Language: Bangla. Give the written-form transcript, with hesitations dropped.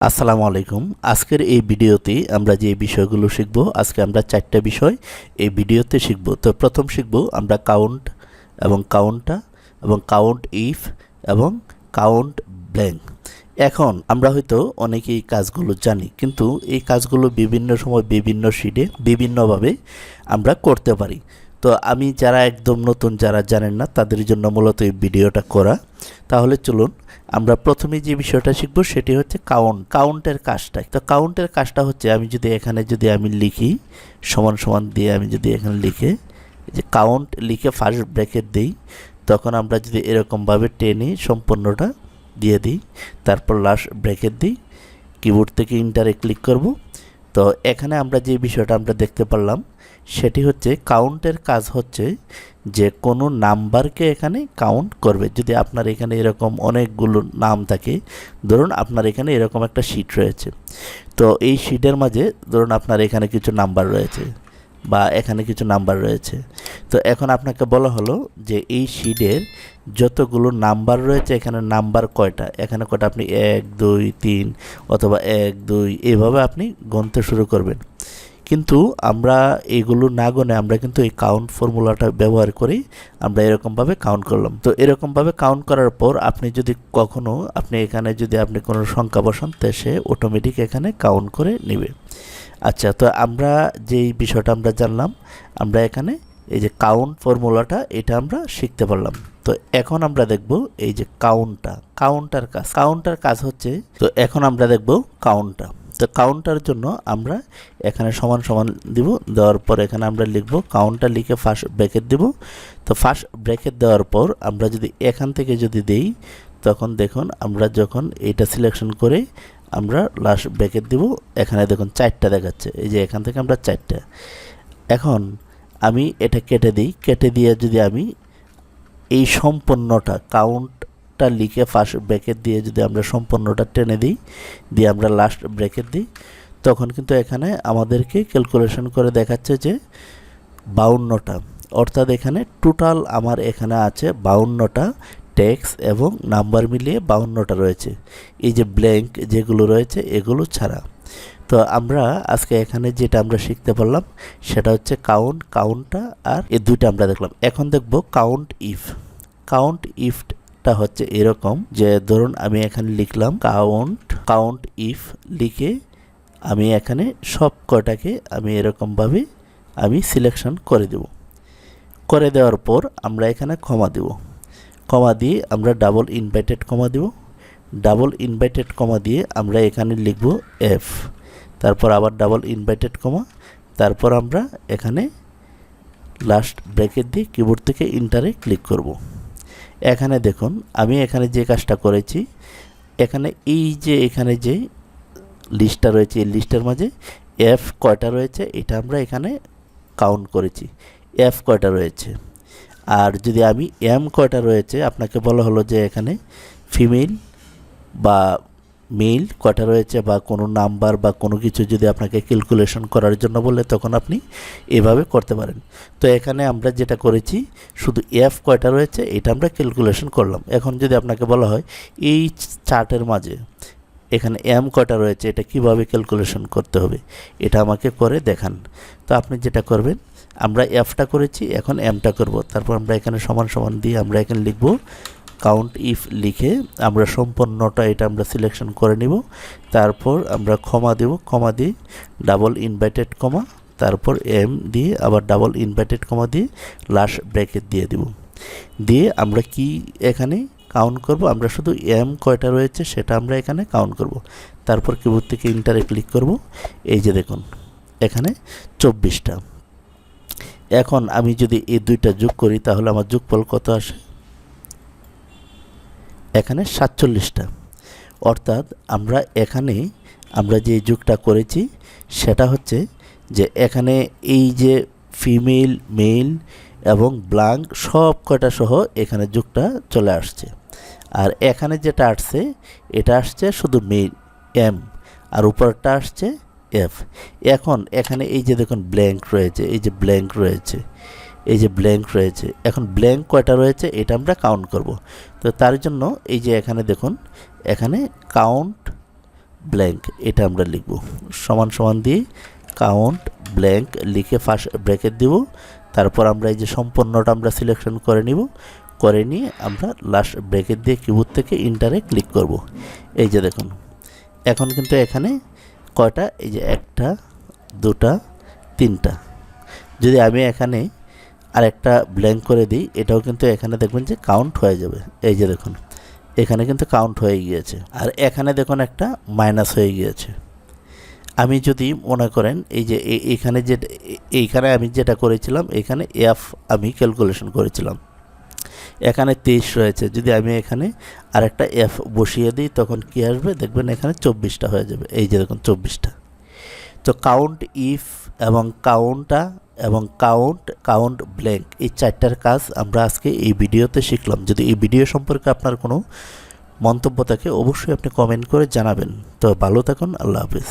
আসসালামু আলাইকুম। আজকের এই ভিডিওতে আমরা যে বিষয়গুলো শিখব, আজকে আমরা 4টা বিষয় এই ভিডিওতে শিখব। তো প্রথম শিখব আমরা কাউন্ট এবং কাউন্টা এবং কাউন্ট ইফ এবং কাউন্ট ব্ল্যাঙ্ক। এখন আমরা হয়তো অনেকেই কাজগুলো জানি, কিন্তু এই কাজগুলো বিভিন্ন সময় বিভিন্ন শিটে বিভিন্নভাবে আমরা করতে পারি। তো আমি যারা একদম নতুন, যারা জানেন না, তাদের জন্য মূলত এই ভিডিওটা করা। তাহলে চলুন আমরা প্রথমে যে বিষয়টা শিখব সেটি হচ্ছে কাউন্টের কাজটা। তো কাউন্টের কাজটা হচ্ছে, আমি যদি এখানে আমি লিখি সমান সমান দিয়ে, আমি যদি এখানে লিখে যে কাউন্ট লিখে ফার্স্ট ব্র্যাকেট দিই, তখন আমরা যদি এরকমভাবে টেনে সম্পূর্ণটা দিয়ে দিই, তারপর লাস্ট ব্র্যাকেট দিই, কিবোর্ড থেকে ইন্টারে ক্লিক করব। তো এখানে আমরা যে বিষয়টা আমরা দেখতে পারলাম সেটি হচ্ছে কাউন্টের কাজ হচ্ছে যে কোনো নাম্বারকে এখানে কাউন্ট করবে। যদি আপনার এখানে এরকম অনেকগুলো নাম থাকে, ধরুন আপনার এখানে এরকম একটা শিট রয়েছে, তো এই শিটের মাঝে ধরুন আপনার এখানে কিছু নাম্বার রয়েছে বা এখানে কিছু নাম্বার রয়েছে। তো এখন আপনাকে বলা হলো যে এই শিটের যতগুলো নাম্বার রয়েছে, এখানে নাম্বার কয়টা, এখানে কয়টা, আপনি 1 2 3 অথবা 1 2 এইভাবে আপনি গুনতে শুরু করবেন। কিন্তু আমরা এগুলো না গুনে আমরা কিন্তু এই কাউন্ট ফর্মুলাটা ব্যবহার করি, আমরা এরকমভাবে কাউন্ট করলাম। তো এরকমভাবে কাউন্ট করার পর আপনি যদি কখনো এখানে আপনি কোনো সংখ্যা বসান, তো সে অটোমেটিক এখানে কাউন্ট করে নেবে। আচ্ছা, তো আমরা যেই বিষয়টা আমরা জানলাম, আমরা এখানে এই যে কাউন্ট ফর্মুলাটা এটা আমরা শিখতে পারলাম। তো এখন আমরা দেখব এই যে কাউন্টার কাজ হচ্ছে, তো এখন আমরা দেখব কাউন্টা। তো কাউন্টার জন্য আমরা এখানে সমান সমান দিব, দেওয়ার পর এখানে আমরা লিখব কাউন্টা, লিখে ফার্স্ট ব্র্যাকেট দিব। তো ফার্স্ট ব্র্যাকেট দেওয়ার পর আমরা যদি এখান থেকে দেই, তখন দেখুন আমরা যখন এইটা সিলেকশন করে আমরা লাস্ট ব্র্যাকেট দিব, এখানে দেখুন 4টা দেখাচ্ছে, এই যে এখান থেকে আমরা 4টা। এখন আমি এটা কেটে দিই, কেটে দিয়ে যদি আমি এই সম্পূর্ণটা কাউন্টটা লিখে ফার্স্ট ব্র্যাকেট দিয়ে যদি আমরা সম্পূর্ণটা টেনে দিই, দিয়ে আমরা লাস্ট ব্র্যাকেট দিই, তখন কিন্তু এখানে আমাদেরকে ক্যালকুলেশন করে দেখাচ্ছে যে 52টা, অর্থাৎ এখানে টোটাল আমার এখানে আছে 52টা টেক্সট এবং নাম্বার মিলিয়ে 52টা রয়েছে। এই যে ব্ল্যাঙ্ক যেগুলো রয়েছে এগুলো ছাড়া। তো আমরা আজকে এখানে যেটা আমরা শিখতে পারলাম সেটা হচ্ছে কাউন্টটা, আর এই দুইটা আমরা দেখলাম। এখন দেখব কাউন্ট ইফটা হচ্ছে এরকম যে, ধরুন আমি এখানে লিখলাম কাউন্ট ইফ, লিখে আমি এখানে সব কটাকে আমি এরকমভাবে আমি সিলেকশন করে দেব। করে দেওয়ার পর আমরা এখানে কমা দিয়ে আমরা ডাবল ইনভার্টেড কমা দেব। ডাবল ইনভার্টেড কমা দিয়ে আমরা এখানে লিখব এফ, তারপর আবার ডাবল ইনভার্টেড কমা, তারপর আমরা এখানে লাস্ট ব্র্যাকেট দিয়ে কিবোর্ড থেকে ইন্টারে ক্লিক করব। এখানে দেখুন আমি এখানে যে কাজটা করেছি, এখানে এখানে যে লিস্টটা রয়েছে, এই লিস্টের মাঝে এফ কয়টা রয়েছে এটা আমরা এখানে কাউন্ট করেছি, এফ কয়টা রয়েছে। আর যদি আমি এম কয়টা রয়েছে, আপনাকে বলা হলো যে এখানে ফিমেল বা মেল কয়টা রয়েছে, বা কোনো নাম্বার বা কোনো কিছু যদি আপনাকে ক্যালকুলেশন করার জন্য বলে, তখন আপনি এভাবে করতে পারেন। তো এখানে আমরা যেটা করেছি, শুধু এফ কয়টা রয়েছে এটা আমরা ক্যালকুলেশন করলাম। এখন যদি আপনাকে বলা হয় এই চার্টের মাঝে এখানে এম কয়টা রয়েছে, এটা কিভাবে ক্যালকুলেশন করতে হবে, এটা আমাকে করে দেখান। তো আপনি যেটা করবেন, আমরা এফটা করেছি, এখন এমটা করব। তারপর আমরা এখানে সমান সমান দিয়ে আমরা এখানে লিখব কাউন্ট ইফ, লিখে আমরা সম্পূর্ণটা এটা আমরা সিলেকশন করে নিব। তারপর আমরা কমা দিয়ে ডাবল ইনভার্টেড কমা, তারপর এম দিয়ে আবার ডাবল ইনভার্টেড কমা দিয়ে লাস্ট ব্র্যাকেট দিয়ে দিব। দিয়ে আমরা কি এখানে কাউন্ট করব, আমরা শুধু এম কয়টা রয়েছে সেটা আমরা এখানে কাউন্ট করব। তারপর কিবোর্ড থেকে ইন্টারে ক্লিক করব, এই যে দেখুন এখানে 24টা। এখন আমি যদি এই দুইটা যোগ করি, তাহলে আমার যোগফল কত আসে, এখানে 47টা। অর্থাৎ আমরা যে যোগটা করেছি সেটা হচ্ছে যে এখানে এই যে ফিমেল, মেল এবং ব্ল্যাঙ্ক সব কয়টা সহ এখানে যোগটা চলে আসছে। আর এখানে যেটা আসছে এটা আসছে শুধু মেল এম, আর উপরটা আসছে এফ। এখন এখানে এই যে দেখুন ব্ল্যাঙ্ক রয়েছে, এখন ব্ল্যাঙ্ক কয়টা রয়েছে এটা আমরা কাউন্ট করব। তো তার জন্য এই যে এখানে দেখুন, এখানে কাউন্ট ব্ল্যাঙ্ক এটা আমরা লিখব, সমান সমান দিয়ে কাউন্ট ব্ল্যাঙ্ক লিখে ফার্স্ট ব্র্যাকেট দিব, তারপর আমরা এই যে সম্পূর্ণটা আমরা সিলেকশন করে নিব, করে নিয়ে আমরা লাস্ট ব্র্যাকেট দিয়ে কিবোর্ড থেকে ইন্টারে ক্লিক করব। এই যে দেখুন এখন কিন্তু এখানে কয়টা, এই যে 1টা 2টা 3টা। যদি আমি এখানে আর একটা ব্ল্যাঙ্ক করে দিই, এটাও কিন্তু এখানে দেখবেন যে কাউন্ট হয়ে যাবে। এই যে দেখুন এখানে কিন্তু কাউন্ট হয়ে গিয়েছে, আর এখানে দেখুন একটা মাইনাস হয়ে গিয়েছে। আমি যদি মনে করেন এই যে এইখানে আমি যেটা করেছিলাম, এখানে এফ আমি ক্যালকুলেশন করেছিলাম, এখানে 23 রয়েছে, যদি আমি এখানে আরেকটা এফ বসিয়ে দিই তখন কি আসবে দেখবেন এখানে 24টা হয়ে যাবে। এই যে দেখুন 24টা। তো কাউন্ট ইফ এবং কাউন্টা এবং কাউন্ট ব্ল্যাঙ্ক এই 4টার কাজ আমরা আজকে এই ভিডিওতে শিখলাম। যদি এই ভিডিও সম্পর্কে আপনার কোনো মন্তব্য থাকে অবশ্যই আপনি কমেন্ট করে জানাবেন। তো ভালো থাকুন, আল্লাহ হাফিজ।